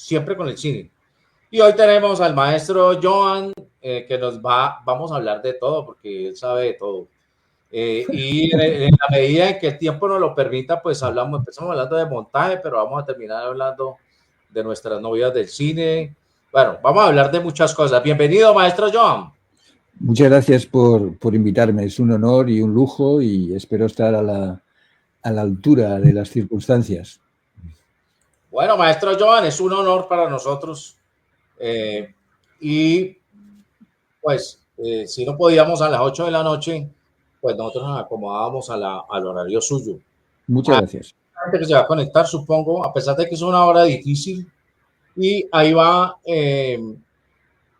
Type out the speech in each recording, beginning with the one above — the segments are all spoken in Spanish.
siempre con el cine. Y hoy tenemos al maestro Joan, que vamos a hablar de todo, porque él sabe de todo. Y en la medida en que el tiempo nos lo permita, pues empezamos hablando de montaje, pero vamos a terminar hablando de nuestras novias del cine. Bueno, vamos a hablar de muchas cosas. Bienvenido, maestro Joan. Muchas gracias por invitarme. Es un honor y un lujo y espero estar a la altura de las circunstancias. Bueno, maestro Joan, es un honor para nosotros. Y pues, si no podíamos a las 8 de la noche, pues nosotros nos acomodábamos al horario suyo. Muchas gracias. Que se va a conectar, supongo, a pesar de que es una hora difícil. Y ahí va,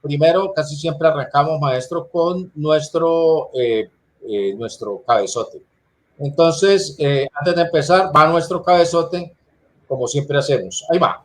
primero, casi siempre arrancamos, maestro, con nuestro cabezote. Entonces, antes de empezar, va nuestro cabezote, como siempre hacemos. Ahí va.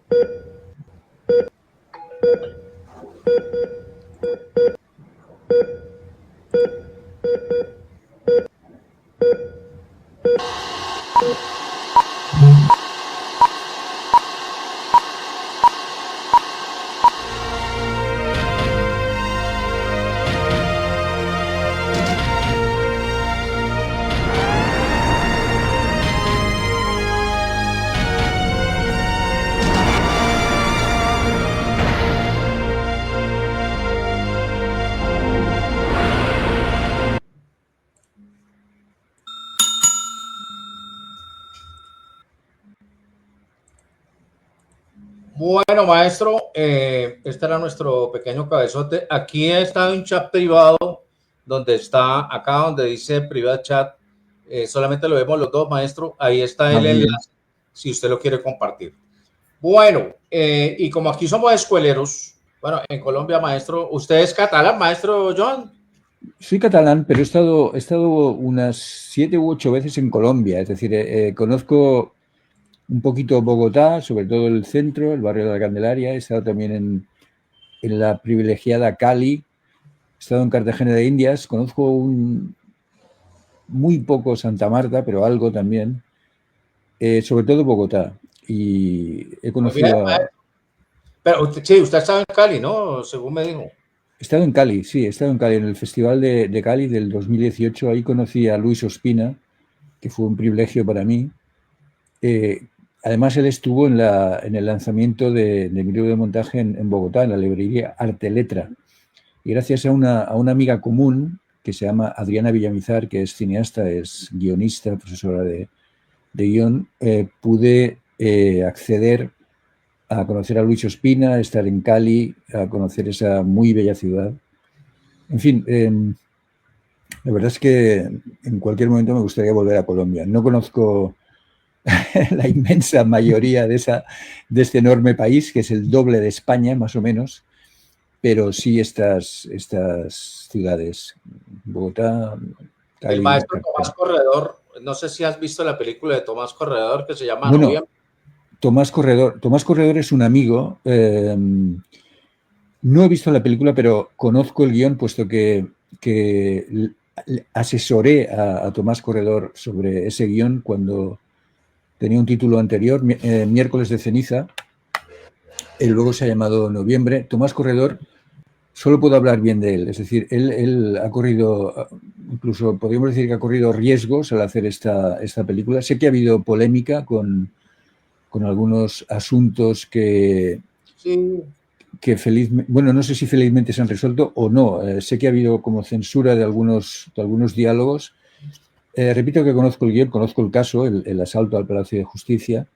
Bueno, maestro, este era nuestro pequeño cabezote. Aquí está un chat privado donde está, acá donde dice privado chat, solamente lo vemos los dos, maestro. Ahí está el enlace, si usted lo quiere compartir. Bueno, y como aquí somos escueleros, bueno, en Colombia, maestro, ¿usted es catalán, maestro John? Soy catalán, pero he estado unas 7 u 8 veces en Colombia. Es decir, conozco un poquito Bogotá, sobre todo el centro, el barrio de la Candelaria. He estado también en la privilegiada Cali. He estado en Cartagena de Indias. Conozco muy poco Santa Marta, pero algo también. Sobre todo Bogotá. Y he conocido Pero sí, usted estaba en Cali, ¿no? Según me dijo. He estado en Cali, sí, he estado en Cali, en el Festival de Cali del 2018. Ahí conocí a Luis Ospina, que fue un privilegio para mí. Además, él estuvo en el lanzamiento de mi libro de montaje en Bogotá, en la librería Arte Letra. Y gracias a una amiga común que se llama Adriana Villamizar, que es cineasta, es guionista, profesora de guión, pude acceder a conocer a Luis Ospina, a estar en Cali, a conocer esa muy bella ciudad. En fin, la verdad es que en cualquier momento me gustaría volver a Colombia. No conozco la inmensa mayoría de este enorme país, que es el doble de España, más o menos, pero sí estas ciudades, Bogotá, Cali. El maestro Tomás Corredor, no sé si has visto la película de Tomás Corredor que se llama Bueno, Noviembre. Tomás Corredor es un amigo. No he visto la película, pero conozco el guión, puesto que asesoré a Tomás Corredor sobre ese guión cuando tenía un título anterior, Miércoles de Ceniza. Luego se ha llamado Noviembre. Tomás Corredor, solo puedo hablar bien de él. Es decir, él ha corrido, incluso podríamos decir que ha corrido riesgos al hacer esta película. Sé que ha habido polémica con algunos asuntos que felizmente, bueno, no sé si felizmente se han resuelto o no. Sé que ha habido como censura de algunos diálogos. Repito que conozco el guión, conozco el caso, el asalto al Palacio de Justicia,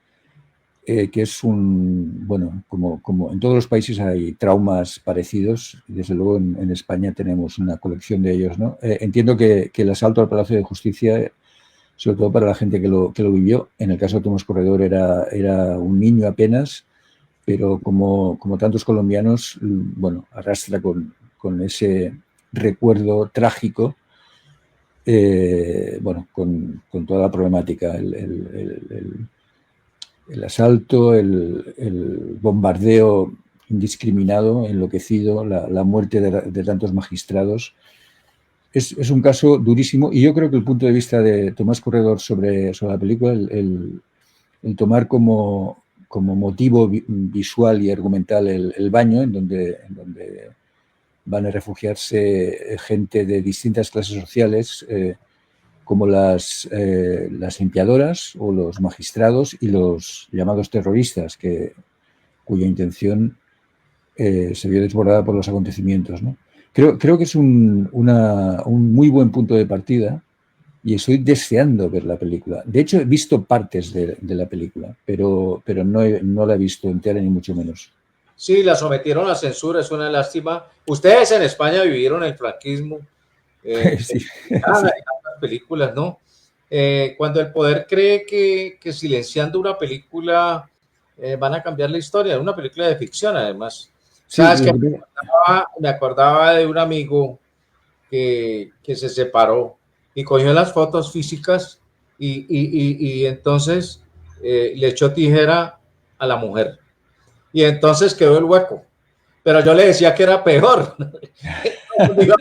que es bueno, como en todos los países hay traumas parecidos, y desde luego en España tenemos una colección de ellos, ¿no? Entiendo que el asalto al Palacio de Justicia, sobre todo para la gente que lo vivió, en el caso de Tomás Corredor era un niño apenas, pero como tantos colombianos, bueno, arrastra con ese recuerdo trágico, bueno, con toda la problemática, el asalto, el bombardeo indiscriminado, enloquecido, la muerte de tantos magistrados. Es un caso durísimo, y yo creo que el punto de vista de Tomás Corredor sobre la película, el tomar como como motivo visual y argumental el baño, en donde van a refugiarse gente de distintas clases sociales, como las limpiadoras o los magistrados y los llamados terroristas, cuya intención se vio desbordada por los acontecimientos, ¿no? Creo que es un muy buen punto de partida y estoy deseando ver la película. De hecho, he visto partes de la película, pero no la he visto entera ni mucho menos. Sí, la sometieron a censura, es una lástima. Ustedes en España vivieron el franquismo. Sí, sí. Las películas, ¿no? Cuando el poder cree que silenciando una película van a cambiar la historia, una película de ficción además. Sí, ¿Sabes qué? Me acordaba de un amigo que se separó y cogió las fotos físicas y entonces le echó tijera a la mujer. Y entonces quedó el hueco. Pero yo le decía que era peor. Digo,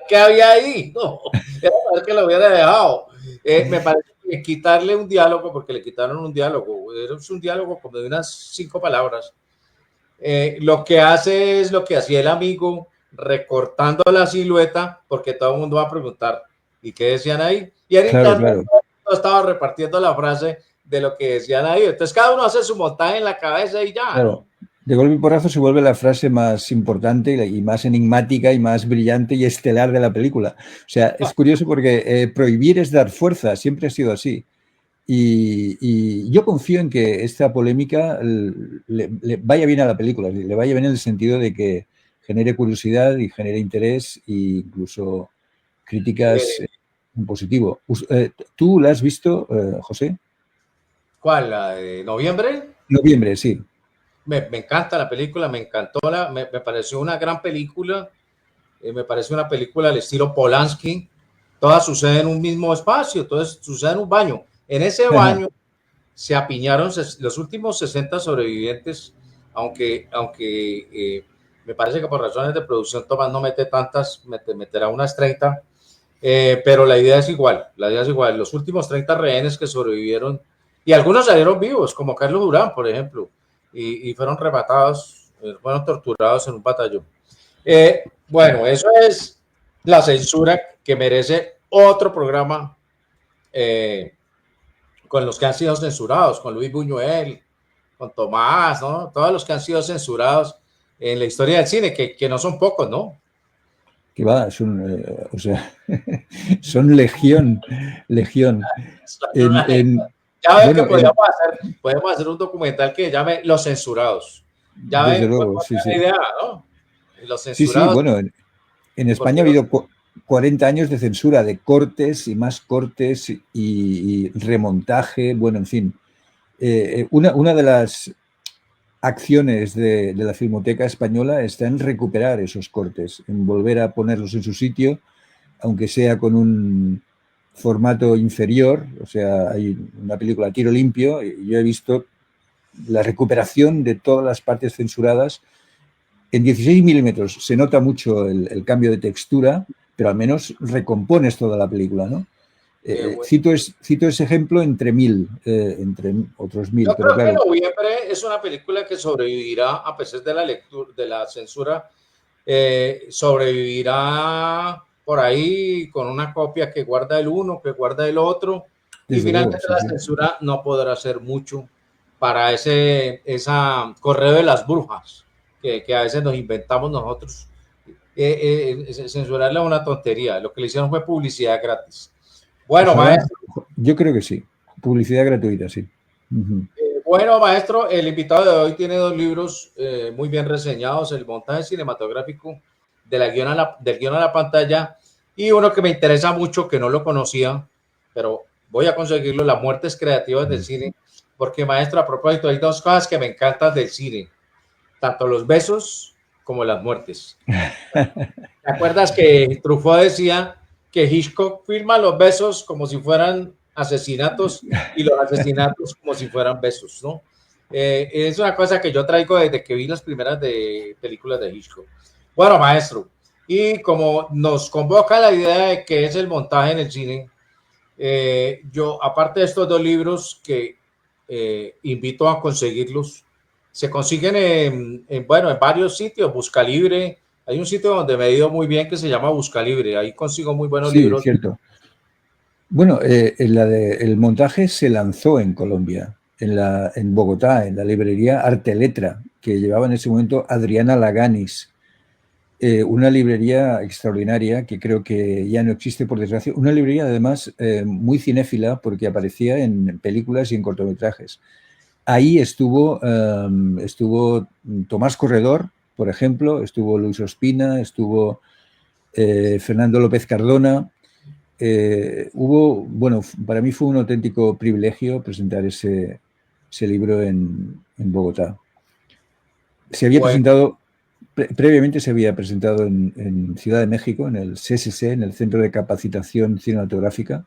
¿qué había ahí? No, era mejor que lo hubiera dejado. Me parece que quitarle un diálogo, porque le quitaron un diálogo, era un diálogo como de unas 5 palabras. Lo que hace es lo que hacía el amigo, recortando la silueta, porque todo el mundo va a preguntar, ¿y qué decían ahí? Y en internet estaba repartiendo la frase de lo que decían ahí. Entonces cada uno hace su montaje en la cabeza y ya. Claro. De golpe y porrazo se vuelve la frase más importante y más enigmática y más brillante y estelar de la película. O sea, es curioso porque prohibir es dar fuerza, siempre ha sido así. Y yo confío en que esta polémica le vaya bien a la película, le vaya bien en el sentido de que genere curiosidad y genere interés e incluso críticas en positivo. ¿Tú la has visto, José? ¿Cuál? ¿La de noviembre? Noviembre, sí. Me encanta la película, me encantó, me pareció una gran película, me parece una película al estilo Polanski, todas suceden en un mismo espacio, todas suceden en un baño. En ese baño se apiñaron los últimos 60 sobrevivientes, aunque me parece que por razones de producción Tomás no mete tantas, meterá unas 30, pero la idea es igual, los últimos 30 rehenes que sobrevivieron, y algunos salieron vivos, como Carlos Durán, por ejemplo, y fueron rematados, fueron torturados en un batallón. Bueno, eso es la censura que merece otro programa con los que han sido censurados, con Luis Buñuel, con Tomás, ¿no? Todos los que han sido censurados en la historia del cine, que no son pocos, ¿no? Que va, son, o sea, son legión. Ya ven que podemos hacer un documental que llame Los Censurados. Ya desde ven, luego, sí, la sí. idea, ¿no? Los Sí, censurados. bueno, en España ha habido 40 años de censura, de cortes y más cortes y remontaje, bueno, en fin. Una de las acciones de la Filmoteca Española está en recuperar esos cortes, en volver a ponerlos en su sitio, aunque sea con un formato inferior. O sea, hay una película a tiro limpio y yo he visto la recuperación de todas las partes censuradas en 16 milímetros. Se nota mucho el cambio de textura, pero al menos recompones toda la película, ¿no? Bueno. Cito ese ejemplo entre otros mil. Yo pero creo claro, que Noviembre es una película que sobrevivirá a pesar de la lectura, de la censura, sobrevivirá por ahí con una copia que guarda el uno, que guarda el otro, y finalmente la censura no podrá hacer mucho para esa correo de las brujas que a veces nos inventamos nosotros. Censurarla es una tontería, lo que le hicieron fue publicidad gratis. Bueno, maestro. Yo creo que sí, publicidad gratuita, sí. Bueno, maestro, el invitado de hoy tiene 2 libros muy bien reseñados, el montaje cinematográfico del guión a la pantalla, y uno que me interesa mucho, que no lo conocía, pero voy a conseguirlo, Las muertes creativas del cine, porque, maestro, a propósito, hay 2 cosas que me encantan del cine, tanto los besos como las muertes. ¿Te acuerdas que Truffaut decía que Hitchcock filma los besos como si fueran asesinatos y los asesinatos como si fueran besos, ¿no? Es una cosa que yo traigo desde que vi las primeras películas de Hitchcock. Bueno, maestro, y como nos convoca la idea de que es el montaje en el cine, yo, aparte de estos 2 libros que invito a conseguirlos. Se consiguen bueno, en varios sitios, Buscalibre. Hay un sitio donde me he ido muy bien que se llama Buscalibre. Ahí consigo muy buenos Sí, libros. cierto. Bueno, el montaje se lanzó en Colombia, en Bogotá, en la librería Arte Letra, que llevaba en ese momento Adriana Laganis. Una librería extraordinaria que creo que ya no existe, por desgracia. Una librería, además, muy cinéfila porque aparecía en películas y en cortometrajes. Ahí estuvo Tomás Corredor, por ejemplo, estuvo Luis Ospina, estuvo Fernando López Cardona. Bueno, para mí fue un auténtico privilegio presentar ese libro en Bogotá. Se había Bueno, presentado, previamente se había presentado en Ciudad de México, en el CSC, en el Centro de Capacitación Cinematográfica,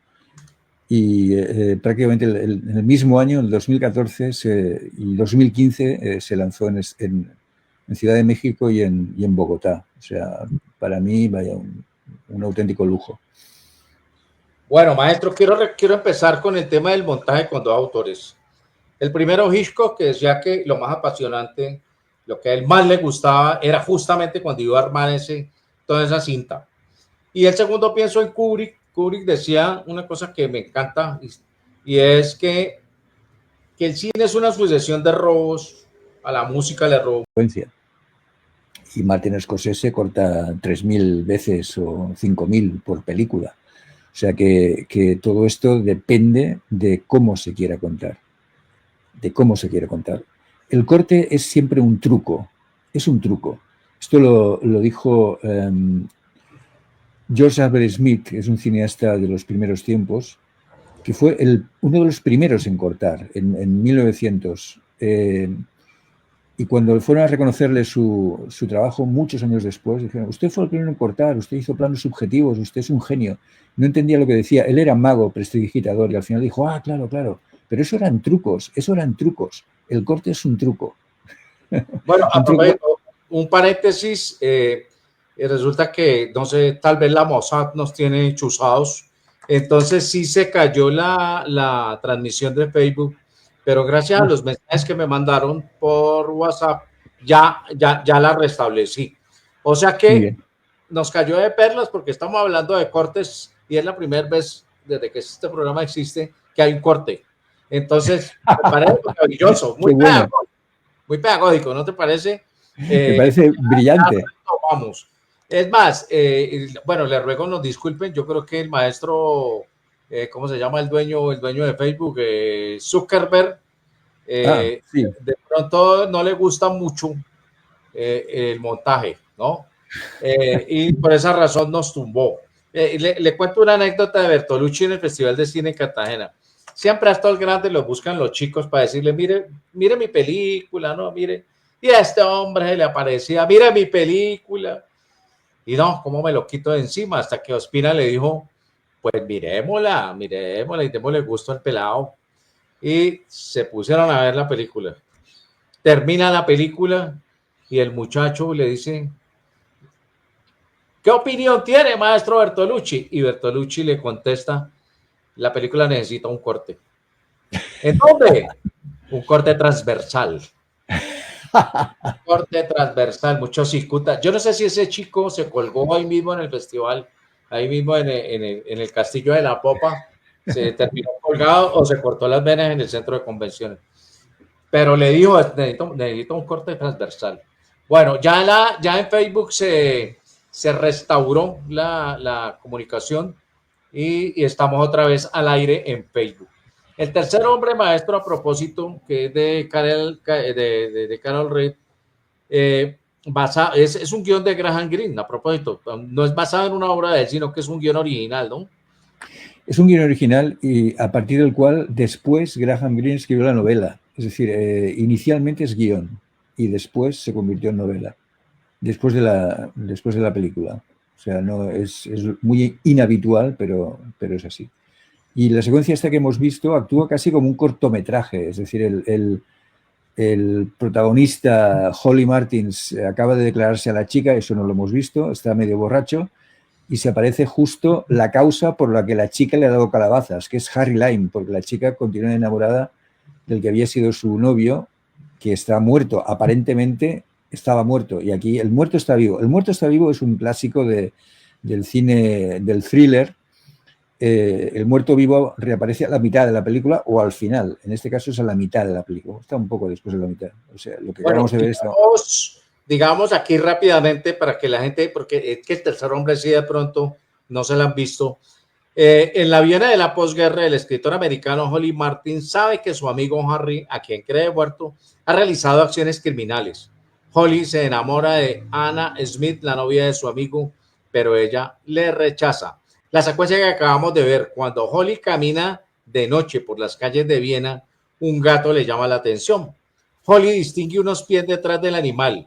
y prácticamente en el mismo año, en el 2014 y 2015, se lanzó en Ciudad de México y en Bogotá. O sea, para mí, vaya, un auténtico lujo. bueno, maestro, quiero empezar con el tema del montaje con dos autores. El primero, Hitchcock, que decía que lo más apasionante, lo que a él más le gustaba, era justamente cuando iba a armar toda esa cinta. Y el segundo, pienso en Kubrick. Kubrick decía una cosa que me encanta, y es que el cine es una sucesión de robos, a la música le robó. Y Martin Scorsese corta 3.000 veces o 5.000 por película. O sea que todo esto depende de cómo se quiera contar. De cómo se quiere contar. El corte es siempre un truco. Es un truco. Esto lo dijo George Albert Smith, que es un cineasta de los primeros tiempos, que fue uno de los primeros en cortar, en 1900. Y cuando fueron a reconocerle su trabajo muchos años después, dijeron, usted fue el primero en cortar, usted hizo planos subjetivos, usted es un genio. No entendía lo que decía. Él era mago, prestidigitador, y al final dijo, claro, claro. Pero eso eran trucos. El corte es un truco. Bueno, un truco. un paréntesis, resulta que, no sé, tal vez la Mossad nos tiene chuzados, entonces sí se cayó la transmisión de Facebook, pero gracias a los mensajes que me mandaron por WhatsApp, ya la restablecí. O sea que nos cayó de perlas porque estamos hablando de cortes y es la primera vez desde que este programa existe que hay un corte. Entonces, me parece maravilloso, muy pedagógico, ¿no te parece? Me parece brillante. Vamos. Es más, bueno, le ruego nos disculpen, yo creo que el maestro, ¿cómo se llama el dueño de Facebook? Zuckerberg, sí. de pronto no le gusta mucho el montaje, ¿no? Y por esa razón nos tumbó. Le cuento una anécdota de Bertolucci en el Festival de Cine en Cartagena. Siempre a estos grandes los buscan los chicos para decirle, mire mi película, ¿no? Mire. Y a este hombre se le aparecía, mire mi película. Y no, ¿cómo me lo quito de encima? Hasta que Ospina le dijo, pues miremosla y démosle gusto al pelado. Y se pusieron a ver la película. Termina la película y el muchacho le dice, ¿qué opinión tiene, maestro Bertolucci? Y Bertolucci le contesta, la película necesita un corte. ¿En dónde? Un corte transversal. Un corte transversal, mucho cicuta. Yo no sé si ese chico se colgó ahí mismo en el festival, ahí mismo en el Castillo de la Popa, se terminó colgado o se cortó las venas en el centro de convenciones. Pero le dijo, necesito un corte transversal. Bueno, ya en Facebook se restauró la comunicación y estamos otra vez al aire en Facebook. El tercer hombre maestro, a propósito, que es de Carol Reed, es un guión de Graham Greene, a propósito. No es basado en una obra de él, sino que es un guión original, ¿no? Es un guión original y a partir del cual después Graham Greene escribió la novela. Es decir, inicialmente es guión y después se convirtió en novela, después de la película. O sea, no es muy inhabitual, pero es así. Y la secuencia esta que hemos visto actúa casi como un cortometraje, es decir, el protagonista, Holly Martins, acaba de declararse a la chica, eso no lo hemos visto, está medio borracho, y se aparece justo la causa por la que la chica le ha dado calabazas, que es Harry Lime, porque la chica continúa enamorada del que había sido su novio, que está muerto, aparentemente estaba muerto, y aquí el muerto está vivo. El muerto está vivo es un clásico del cine, del thriller. El muerto vivo reaparece a la mitad de la película o al final. En este caso es a la mitad de la película. Está un poco después de la mitad. O sea, lo que acabamos de ver está... Digamos aquí rápidamente para que la gente, porque es que el tercer hombre sí de pronto no se la han visto. En la Viena de la posguerra, el escritor americano Holly Martin sabe que su amigo Harry, a quien cree muerto, ha realizado acciones criminales. Holly se enamora de Anna Smith, la novia de su amigo, pero ella le rechaza. La secuencia que acabamos de ver, cuando Holly camina de noche por las calles de Viena, un gato le llama la atención. Holly distingue unos pies detrás del animal.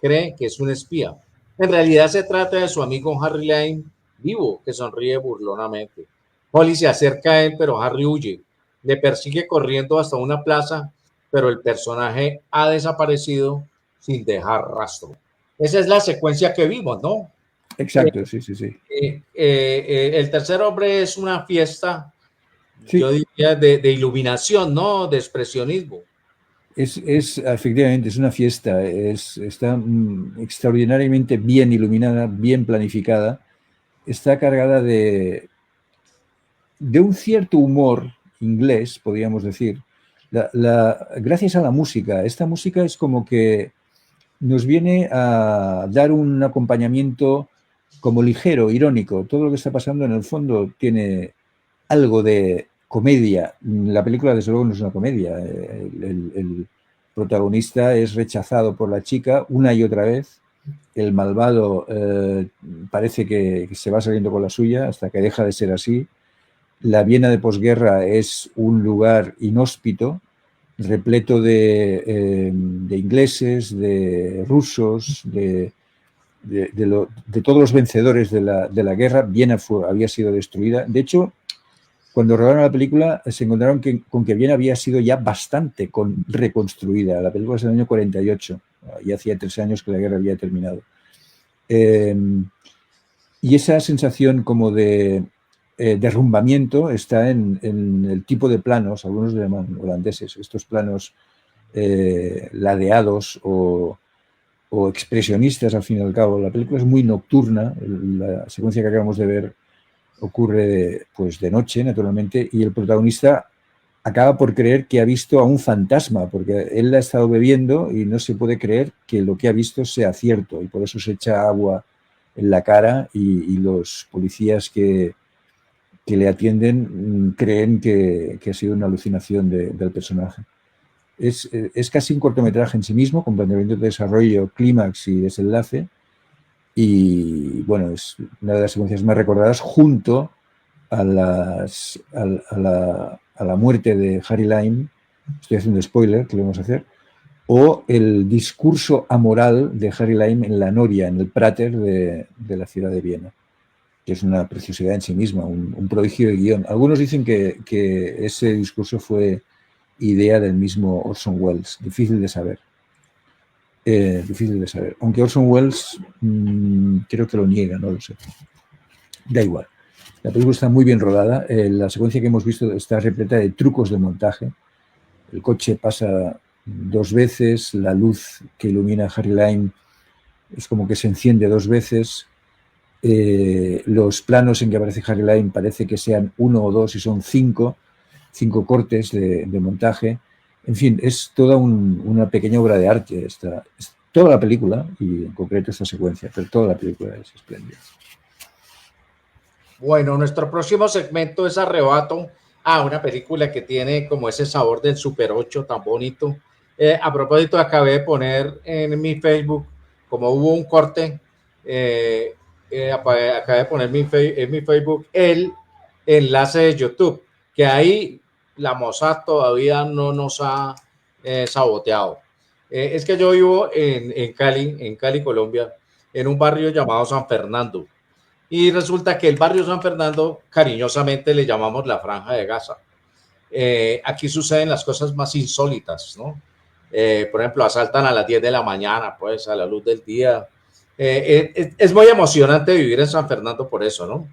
Cree que es un espía. En realidad se trata de su amigo Harry Lime, vivo, que sonríe burlonamente. Holly se acerca a él, pero Harry huye. Le persigue corriendo hasta una plaza, pero el personaje ha desaparecido sin dejar rastro. Esa es la secuencia que vimos, ¿no? Exacto, sí. El tercer hombre es una fiesta, sí. Yo diría, de iluminación, ¿no? De expresionismo. Efectivamente, es una fiesta, está extraordinariamente bien iluminada, bien planificada, está cargada de un cierto humor inglés, podríamos decir, gracias a la música. Esta música es como que nos viene a dar un acompañamiento como ligero, irónico. Todo lo que está pasando en el fondo tiene algo de comedia. La película, desde luego, no es una comedia. El protagonista es rechazado por la chica una y otra vez. El malvado parece que se va saliendo con la suya hasta que deja de ser así. La Viena de posguerra es un lugar inhóspito, repleto de ingleses, de rusos, de todos los vencedores de la guerra. Viena había sido destruida. De hecho, cuando rodaron la película, se encontraron con que Viena había sido ya bastante reconstruida. La película es del año 48, y hacía 3 años que la guerra había terminado. Y esa sensación como de derrumbamiento está en el tipo de planos, algunos le llaman holandeses, estos planos ladeados o expresionistas, al fin y al cabo. La película es muy nocturna, la secuencia que acabamos de ver ocurre pues de noche, naturalmente, y el protagonista acaba por creer que ha visto a un fantasma, porque él ha estado bebiendo y no se puede creer que lo que ha visto sea cierto, y por eso se echa agua en la cara y los policías que le atienden creen que ha sido una alucinación del personaje. Es casi un cortometraje en sí mismo, con planteamiento de desarrollo, clímax y desenlace. Y bueno, es una de las secuencias más recordadas junto a la muerte de Harry Lime. Estoy haciendo spoiler, que lo vamos a hacer. O el discurso amoral de Harry Lime en la Noria, en el Prater de la ciudad de Viena, que es una preciosidad en sí misma, un prodigio de guión. Algunos dicen que ese discurso fue idea del mismo Orson Welles. Difícil de saber. Aunque Orson Welles creo que lo niega, no lo sé. Da igual. La película está muy bien rodada. La secuencia que hemos visto está repleta de trucos de montaje. El coche pasa 2 veces, la luz que ilumina a Harry Lime es como que se enciende 2 veces. Los planos en que aparece Harry Lime parece que sean 1 o 2 y son 5 cortes de montaje. En fin, es toda una pequeña obra de arte. Es toda la película, y en concreto esta secuencia, pero toda la película es espléndida. Bueno, nuestro próximo segmento es Arrebato, una película que tiene como ese sabor del Super 8 tan bonito. A propósito, acabé de poner en mi Facebook, como hubo un corte, acabé de poner en mi Facebook el enlace de YouTube, que ahí la Mossad todavía no nos ha saboteado. Es que yo vivo en Cali, Colombia, en un barrio llamado San Fernando. Y resulta que el barrio San Fernando, cariñosamente le llamamos la Franja de Gaza. Aquí suceden las cosas más insólitas, ¿no? Por ejemplo, asaltan a las 10 de la mañana, pues, a la luz del día. Es muy emocionante vivir en San Fernando por eso, ¿no?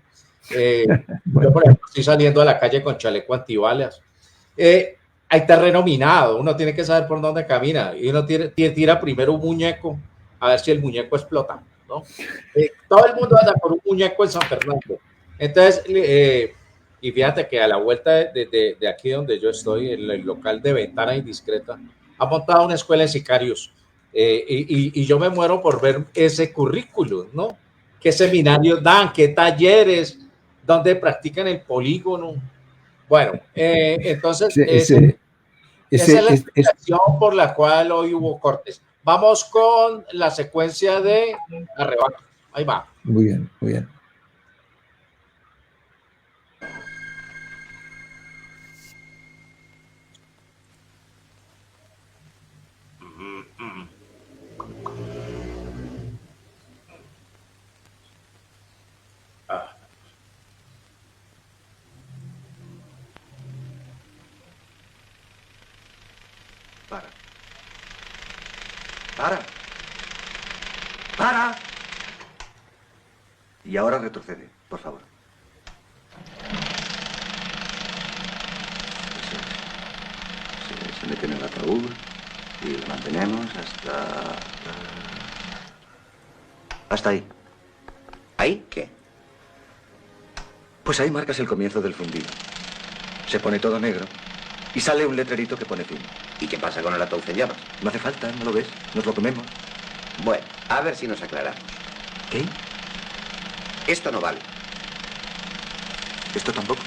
Bueno. Yo, por ejemplo, estoy saliendo a la calle con chaleco antibalas. hay terreno minado, uno tiene que saber por dónde camina y uno tira primero un muñeco a ver si el muñeco explota, ¿no? Todo el mundo anda con un muñeco en San Fernando. Entonces, y fíjate que a la vuelta de aquí donde yo estoy, en el local de Ventana Indiscreta, ha montado una escuela de sicarios. Y yo me muero por ver ese currículum, ¿no? ¿Qué seminarios dan? ¿Qué talleres? ¿Dónde practican el polígono? Bueno, entonces esa es la explicación por la cual hoy hubo cortes. Vamos con la secuencia de Arrebato. Ahí va. Muy bien, muy bien. ¡Para! Y ahora retrocede, por favor. Se mete en el ataúd y lo mantenemos hasta ahí. ¿Ahí qué? Pues ahí marcas el comienzo del fundido. Se pone todo negro y sale un letrerito que pone fin. ¿Y qué pasa con el ataúd en llamas? No hace falta, ¿no lo ves? Nos lo comemos. Bueno, a ver si nos aclaramos. ¿Qué? Esto no vale. ¿Esto tampoco?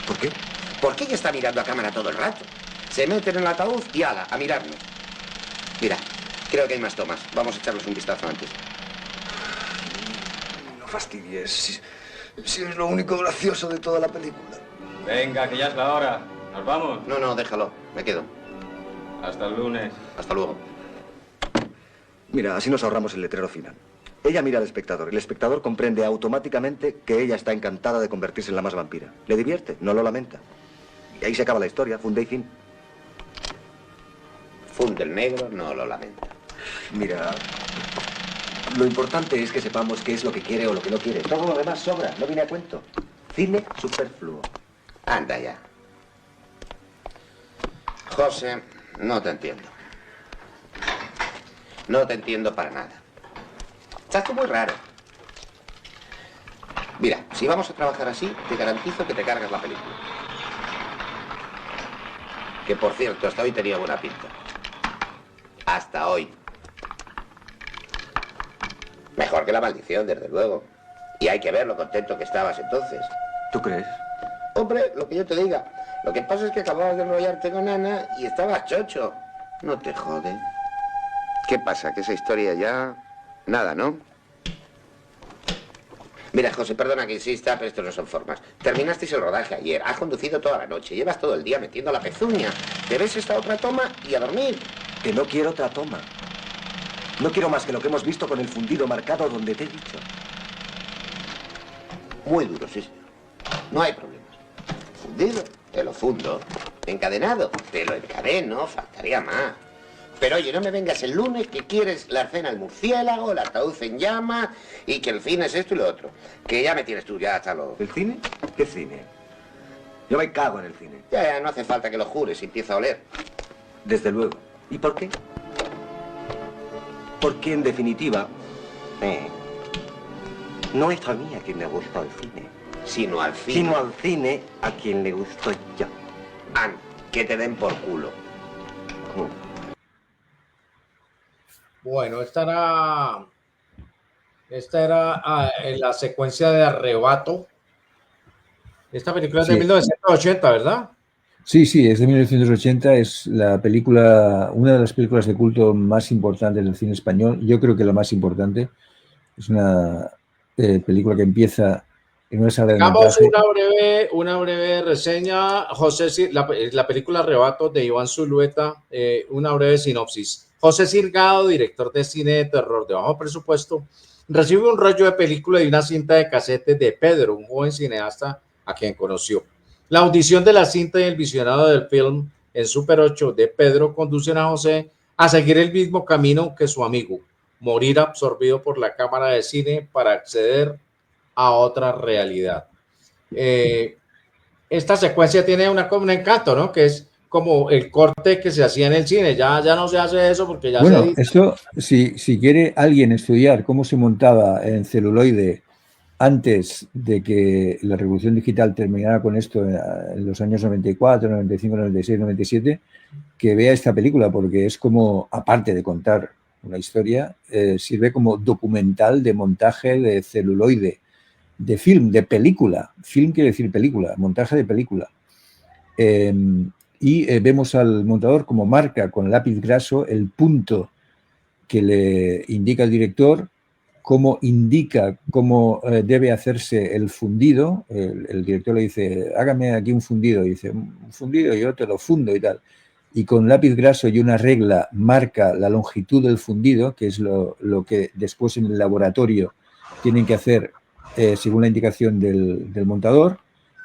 ¿Por qué? Porque ella está mirando a cámara todo el rato. Se meten en el ataúd y ala, a mirarnos. Mira, creo que hay más tomas. Vamos a echarles un vistazo antes. No fastidies, si es lo único gracioso de toda la película. Venga, que ya es la hora. ¿Nos vamos? No, déjalo. Me quedo. Hasta el lunes. Hasta luego. Mira, así nos ahorramos el letrero final. Ella mira al espectador. El espectador comprende automáticamente que ella está encantada de convertirse en la más vampira. Le divierte, no lo lamenta. Y ahí se acaba la historia, funde y fin. Funde el negro, no lo lamenta. Mira, lo importante es que sepamos qué es lo que quiere o lo que no quiere. Todo lo demás sobra, no viene a cuento. Cine superfluo. Anda ya. José, no te entiendo. No te entiendo para nada. Estás tú muy raro. Mira, si vamos a trabajar así, te garantizo que te cargas la película. Que por cierto, hasta hoy tenía buena pinta. Hasta hoy. Mejor que La Maldición, desde luego. Y hay que ver lo contento que estabas entonces. ¿Tú crees? Hombre, lo que yo te diga. Lo que pasa es que acababas de enrollarte con Ana y estabas chocho. No te jode. ¿Qué pasa? ¿Que esa historia ya...? Nada, ¿no? Mira, José, perdona que insista, pero esto no son formas. Terminasteis el rodaje ayer, has conducido toda la noche, llevas todo el día metiendo la pezuña. ¿Te ves esta otra toma y a dormir? Que no quiero otra toma. No quiero más que lo que hemos visto con el fundido marcado donde te he dicho. Muy duro, sí, señor. No hay problemas. Fundido, te lo fundo. Encadenado, te lo encadeno, faltaría más. Pero oye, no me vengas el lunes que quieres la cena al murciélago, el ataúd en llama y que el cine es esto y lo otro. Que ya me tienes tú, ya hasta lo... ¿El cine? ¿Qué cine? Yo me cago en el cine. Ya, no hace falta que lo jures, empieza a oler. Desde luego. ¿Y por qué? Porque en definitiva, no es a mí a quien le gusta el cine, Sino al cine. sino al cine a quien le gusto yo. Que te den por culo. Bueno, esta era en la secuencia de Arrebato. Esta película es de 1980, ¿verdad? Sí, es de 1980, es la película, una de las películas de culto más importantes del cine español, yo creo que la más importante. Es una película que empieza en una sala de Hagamos montaje. una breve reseña, José, la película Arrebato de Iván Zulueta, una breve sinopsis. José Sirgado, director de cine de terror de bajo presupuesto, recibe un rollo de película y una cinta de casetes de Pedro, un joven cineasta a quien conoció. La audición de la cinta y el visionado del film en Super 8 de Pedro conducen a José a seguir el mismo camino que su amigo, morir absorbido por la cámara de cine para acceder a otra realidad. Esta secuencia tiene un encanto, ¿no? Que es como el corte que se hacía en el cine. Ya no se hace eso porque ya Bueno, se edita. esto, si quiere alguien estudiar cómo se montaba en celuloide antes de que la revolución digital terminara con esto en los años 94, 95, 96, 97, que vea esta película, porque es como, aparte de contar una historia, sirve como documental de montaje de celuloide, de film, de película. Film quiere decir película, montaje de película. Vemos al montador como marca con lápiz graso el punto que le indica el director, cómo indica cómo debe hacerse el fundido. El director le dice, hágame aquí un fundido. Y dice, un fundido, yo te lo fundo y tal. Y con lápiz graso y una regla marca la longitud del fundido, que es lo que después en el laboratorio tienen que hacer según la indicación del montador.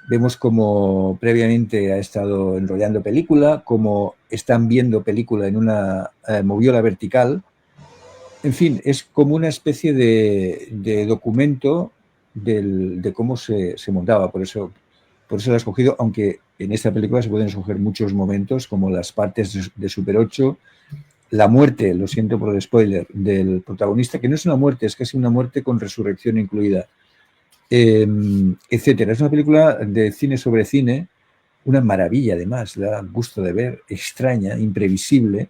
Vemos cómo previamente ha estado enrollando película, cómo están viendo película en una moviola vertical. En fin, es como una especie de documento de cómo se montaba. Por eso lo he escogido, aunque en esta película se pueden escoger muchos momentos, como las partes de Super 8, la muerte, lo siento por el spoiler, del protagonista, que no es una muerte, es casi una muerte con resurrección incluida, etcétera. Es una película de cine sobre cine, una maravilla además, da gusto de ver, extraña, imprevisible,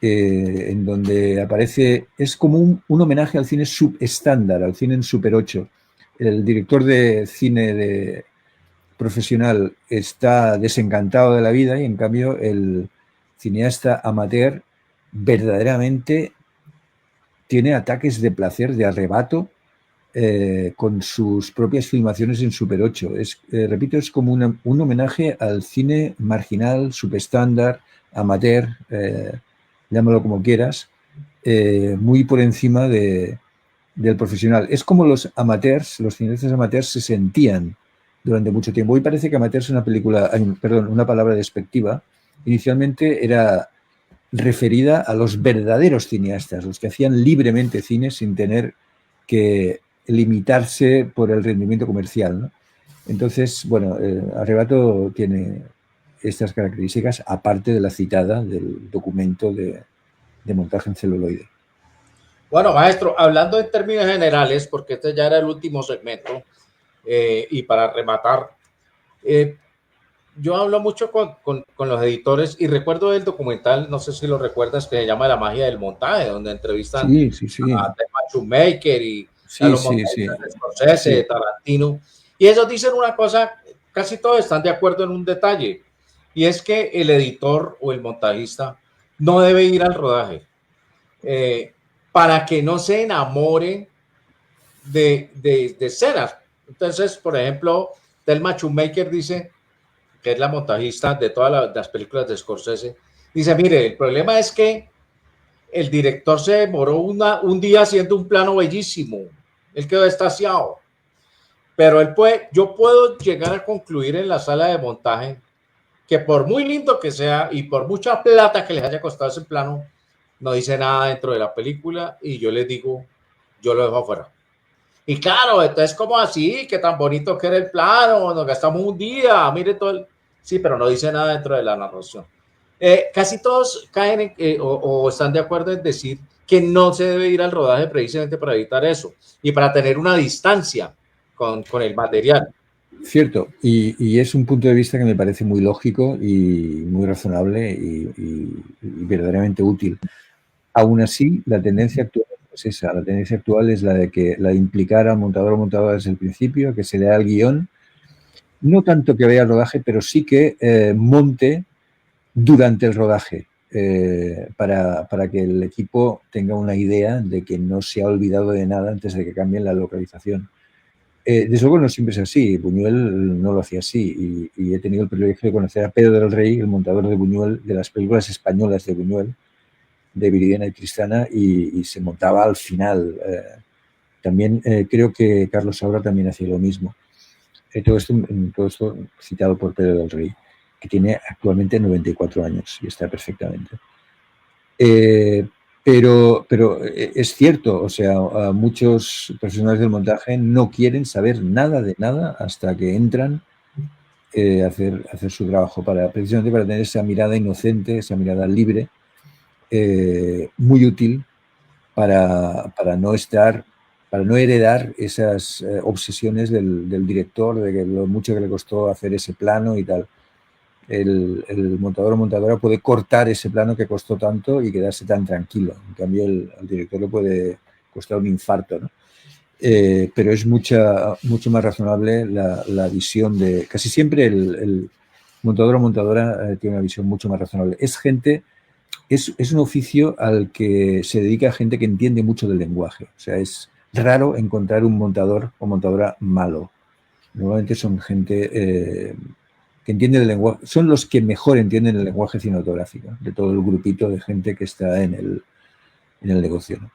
en donde aparece, es como un homenaje al cine subestándar, al cine en Super 8. El director de cine profesional está desencantado de la vida y en cambio el cineasta amateur verdaderamente tiene ataques de placer, de arrebato, con sus propias filmaciones en Super 8. Repito, es como un homenaje al cine marginal, subestándar, amateur, llámalo como quieras, muy por encima del profesional. Es como los amateurs, los cineastas amateurs se sentían durante mucho tiempo. Hoy parece que amateur es una palabra despectiva. Inicialmente era referida a los verdaderos cineastas, los que hacían libremente cine sin tener que limitarse por el rendimiento comercial, ¿no? Entonces, bueno, Arrebato tiene estas características, aparte de la citada del documento de montaje en celuloide. Bueno, maestro, hablando en términos generales, porque este ya era el último segmento, y para rematar, yo hablo mucho con los editores y recuerdo el documental, no sé si lo recuerdas, que se llama La magia del montaje, donde entrevistan a The Matchmaker y a los montajistas de Scorsese, de Tarantino, y ellos dicen una cosa, casi todos están de acuerdo en un detalle, y es que el editor o el montajista no debe ir al rodaje para que no se enamore de escenas. Entonces, por ejemplo, Thelma Shoemaker dice, que es la montajista de todas las películas de Scorsese, dice, mire, el problema es que el director se demoró un día haciendo un plano bellísimo, él quedó extasiado, pero yo puedo llegar a concluir en la sala de montaje que por muy lindo que sea y por mucha plata que les haya costado ese plano, no dice nada dentro de la película y yo les digo, yo lo dejo afuera. Y claro, entonces, ¿cómo así? ¿Qué tan bonito que era el plano? Nos gastamos un día, mire todo el... Sí, pero no dice nada dentro de la narración. Casi todos caen o están de acuerdo en decir que no se debe ir al rodaje precisamente para evitar eso y para tener una distancia con el material. Cierto, y es un punto de vista que me parece muy lógico y muy razonable y verdaderamente útil. Aún así, la tendencia actual es esa. La tendencia actual es la de implicar al montador o montadora desde el principio, que se lea el guión, no tanto que vea el rodaje, pero sí que monte durante el rodaje, para que el equipo tenga una idea de que no se ha olvidado de nada antes de que cambien la localización. Desde luego no siempre es así. Buñuel no lo hacía así y he tenido el privilegio de conocer a Pedro del Rey, el montador de Buñuel, de las películas españolas de Buñuel, de Viridiana y Tristana, y se montaba al final. También creo que Carlos Saura también hacía lo mismo. Todo esto citado por Pedro del Rey, que tiene actualmente 94 años y está perfectamente. Pero es cierto, o sea, muchos profesionales del montaje no quieren saber nada de nada hasta que entran hacer su trabajo, precisamente para tener esa mirada inocente, esa mirada libre, muy útil para no heredar esas obsesiones del director, de que lo mucho que le costó hacer ese plano y tal. El montador o montadora puede cortar ese plano que costó tanto y quedarse tan tranquilo. En cambio, al director le puede costar un infarto, ¿no? Pero es mucho más razonable la visión de... Casi siempre el montador o montadora tiene una visión mucho más razonable. Es un oficio al que se dedica gente que entiende mucho del lenguaje. O sea, es raro encontrar un montador o montadora malo. Normalmente son gente que entiende el lenguaje, son los que mejor entienden el lenguaje cinematográfico, de todo el grupito de gente que está en el negocio, ¿no?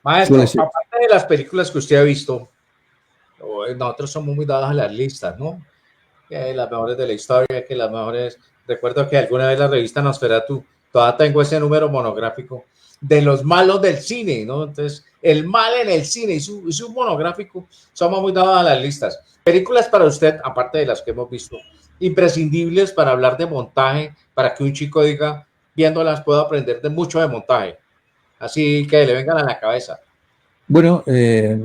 Maestro, aparte de las películas que usted ha visto, nosotros somos muy dados a las listas, ¿no? Que las mejores de la historia, que las mejores... Recuerdo que alguna vez la revista Nosferatu, todavía tengo ese número monográfico de los malos del cine, ¿no? Entonces, el mal en el cine y su monográfico, somos muy dados a las listas. Películas para usted, aparte de las que hemos visto, imprescindibles para hablar de montaje, para que un chico diga, viéndolas puedo aprender de mucho de montaje. Así que le vengan a la cabeza. Bueno,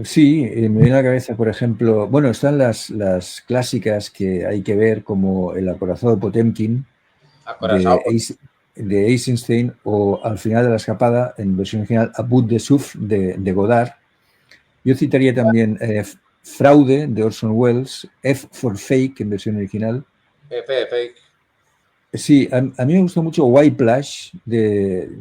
sí, me viene a la cabeza, por ejemplo, bueno, están las clásicas que hay que ver, como El acorazado de Potemkin, de Eisenstein, o Al final de la escapada, en versión original, A Bout de Souffle, de Godard. Yo citaría también Fraude, de Orson Welles, F for Fake, en versión original. F de Fake. Sí, a mí me gustó mucho Whiplash,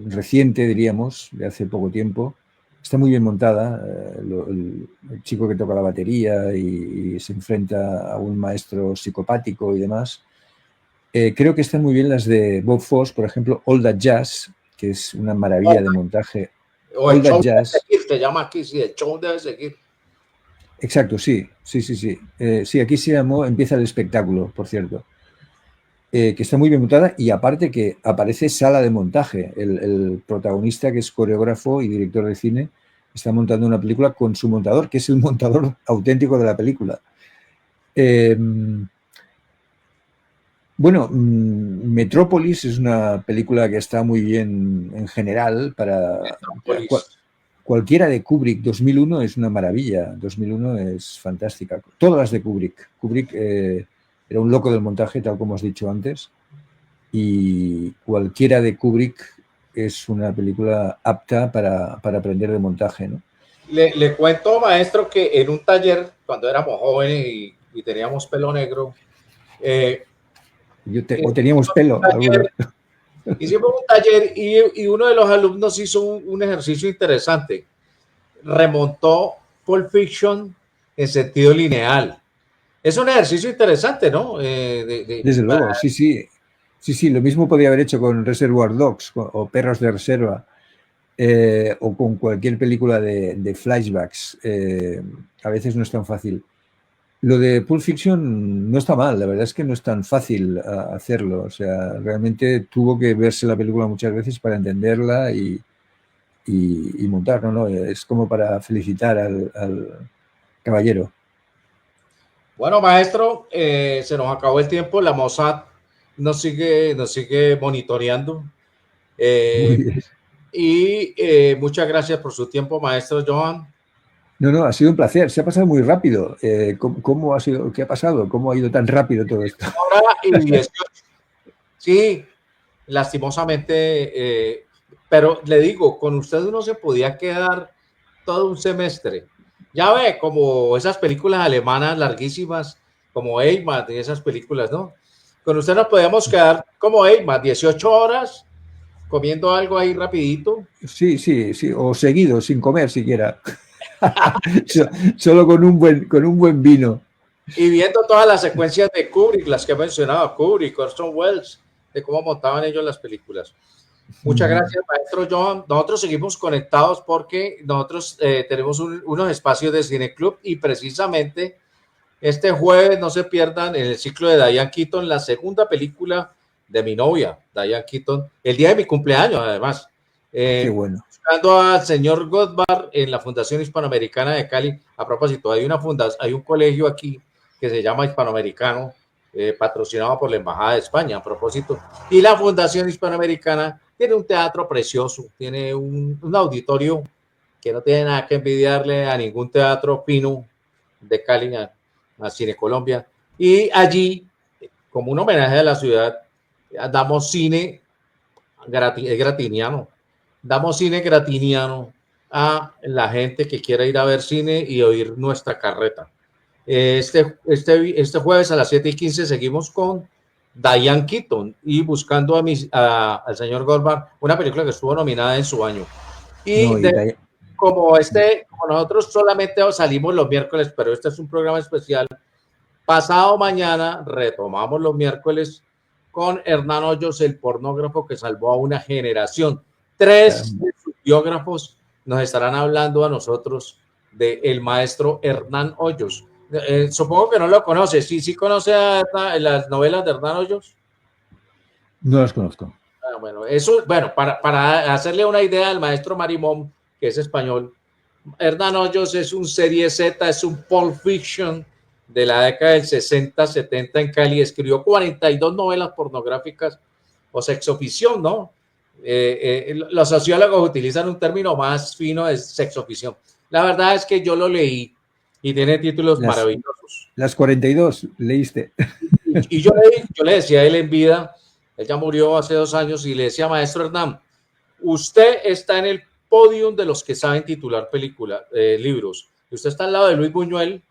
reciente, diríamos, de hace poco tiempo. Está muy bien montada, el chico que toca la batería y se enfrenta a un maestro psicopático y demás. Creo que están muy bien las de Bob Fosse, por ejemplo, All That Jazz, que es una maravilla de montaje. O el show debe seguir, te llama aquí, sí, el show debe seguir. Exacto, sí. Sí, aquí se llamó Empieza el espectáculo, por cierto. Que está muy bien montada, y aparte que aparece sala de montaje. El protagonista, que es coreógrafo y director de cine, está montando una película con su montador, que es el montador auténtico de la película. Bueno, Metrópolis es una película que está muy bien en general para cualquiera de Kubrick. 2001 es una maravilla, 2001 es fantástica. Todas las de Kubrick. Kubrick era un loco del montaje, tal como has dicho antes, y cualquiera de Kubrick es una película apta para aprender de montaje, ¿no? Le cuento, maestro, que en un taller, cuando éramos jóvenes y teníamos pelo negro, o teníamos pelo. Hicimos un taller y uno de los alumnos hizo un ejercicio interesante. Remontó Pulp Fiction en sentido lineal. Es un ejercicio interesante, ¿no? Desde luego, sí. Lo mismo podría haber hecho con Reservoir Dogs o Perros de Reserva, o con cualquier película de flashbacks. A veces no es tan fácil. Lo de Pulp Fiction no está mal, la verdad es que no es tan fácil hacerlo. O sea, realmente tuvo que verse la película muchas veces para entenderla y montar, ¿no? Es como para felicitar al caballero. Bueno, maestro, se nos acabó el tiempo. La Mossad nos sigue monitoreando. Y muchas gracias por su tiempo, maestro Joan. No, ha sido un placer. Se ha pasado muy rápido. ¿Cómo ha sido? ¿Qué ha pasado? ¿Cómo ha ido tan rápido todo esto? Ahora y 18. Sí, lastimosamente, pero le digo, con usted uno se podía quedar todo un semestre. Ya ve, como esas películas alemanas larguísimas, como Eichmann y esas películas, ¿no? Con usted nos podíamos quedar como Eichmann, 18 horas, comiendo algo ahí rapidito. Sí, o seguido, sin comer siquiera. Solo con un buen vino. Y viendo todas las secuencias de Kubrick, las que he mencionado, Kubrick, Orson Welles, de cómo montaban ellos las películas. Muchas gracias, maestro John. Nosotros seguimos conectados porque nosotros tenemos unos espacios de Cine Club, y precisamente este jueves no se pierdan en el ciclo de Diane Keaton, la segunda película de mi novia, Diane Keaton, el día de mi cumpleaños, además. Qué bueno. Buscando al señor Goddard en la Fundación Hispanoamericana de Cali. A propósito, hay un colegio aquí que se llama Hispanoamericano, patrocinado por la Embajada de España, a propósito. Y la Fundación Hispanoamericana tiene un teatro precioso, tiene un auditorio que no tiene nada que envidiarle a ningún teatro fino de Cali, a Cine Colombia. Y allí, como un homenaje a la ciudad, damos cine gratiniano. Damos cine gratiniano a la gente que quiera ir a ver cine y oír nuestra carreta. Este jueves a las 7:15 seguimos con Diane Keaton y buscando al señor Goldberg, una película que estuvo nominada en su año. Como nosotros solamente salimos los miércoles, pero este es un programa especial, pasado mañana retomamos los miércoles con Hernán Hoyos, el pornógrafo que salvó a una generación. 3 de sus biógrafos nos estarán hablando a nosotros del maestro Hernán Hoyos. Supongo que no lo conoce. ¿Sí conoce las novelas de Hernán Hoyos? No las conozco. Bueno, para hacerle una idea al maestro Marimón, que es español, Hernán Hoyos es un serie Z, es un Pulp Fiction de la década del 60-70 en Cali. Escribió 42 novelas pornográficas o sexoficción, ¿no? Los sociólogos utilizan un término más fino de sexoficción. La verdad es que yo lo leí y tiene títulos maravillosos. Las 42 leíste. Y yo le decía a él en vida, él ya murió hace 2 años, y le decía: maestro Hernán, usted está en el podium de los que saben titular libros. Usted está al lado de Luis Buñuel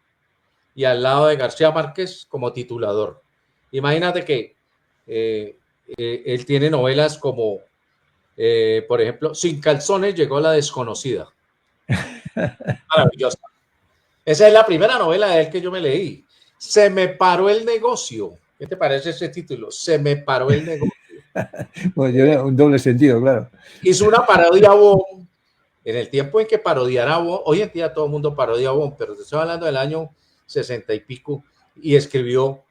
y al lado de García Márquez como titulador. Imagínate que él tiene novelas como, por ejemplo, Sin calzones llegó la desconocida. Maravillosa. Esa es la primera novela de él que yo me leí. Se me paró el negocio. ¿Qué te parece ese título? Se me paró el negocio. Bueno, tiene un doble sentido, claro. Hizo una parodia a Bond. En el tiempo en que parodiara a Bond, hoy en día todo el mundo parodia a Bond, pero te estoy hablando del año 60 y pico, y escribió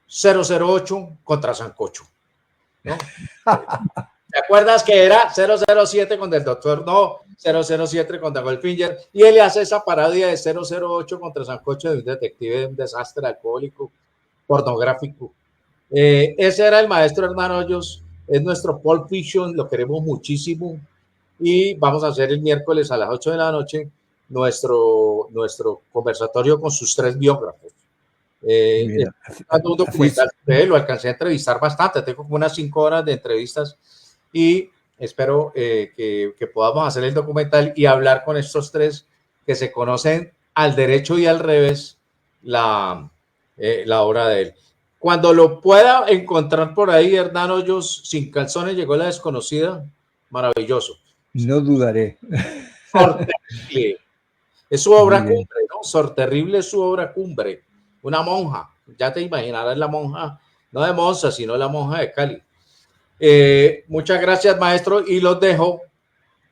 008 contra Sancocho, ¿no? ¿Te acuerdas que era 007 contra el doctor? No, 007 contra Goldfinger, y él le hace esa parodia de 008 contra Sancocho, de un detective de un desastre alcohólico, pornográfico. Ese era el maestro Hernán Hoyos, es nuestro Pulp Fiction, lo queremos muchísimo, y vamos a hacer el miércoles a las 8 de la noche nuestro conversatorio con sus 3 biógrafos. Un documental de él, lo alcancé a entrevistar bastante, tengo como unas 5 horas de entrevistas, y espero que podamos hacer el documental y hablar con estos 3 que se conocen al derecho y al revés la obra de él. Cuando lo pueda encontrar por ahí, Hernán Hoyos, Sin calzones llegó la desconocida, maravilloso. No dudaré. Sorterrible. Es su obra cumbre, ¿no? Sorterrible es su obra cumbre. Una monja, ya te imaginarás la monja, no de Monza, sino la monja de Cali. Muchas gracias, maestro, y los dejo.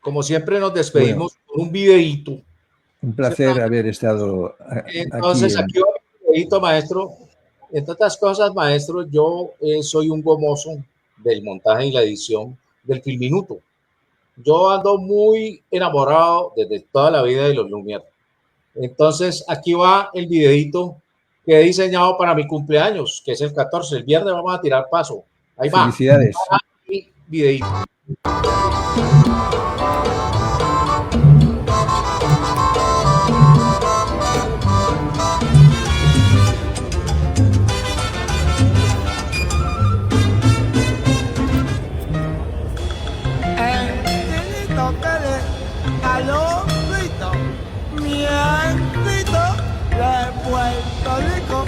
Como siempre, nos despedimos con un videíto. Un placer haber estado Entonces, aquí va un videíto, maestro. Entre otras cosas, maestro, yo soy un gomoso del montaje y la edición del Filminuto. Yo ando muy enamorado desde toda la vida de los Lumière. Entonces, aquí va el videíto que he diseñado para mi cumpleaños, que es el 14. El viernes vamos a tirar paso. Ahí va. Felicidades. Mi videíto. Mi angelito de Puerto Rico.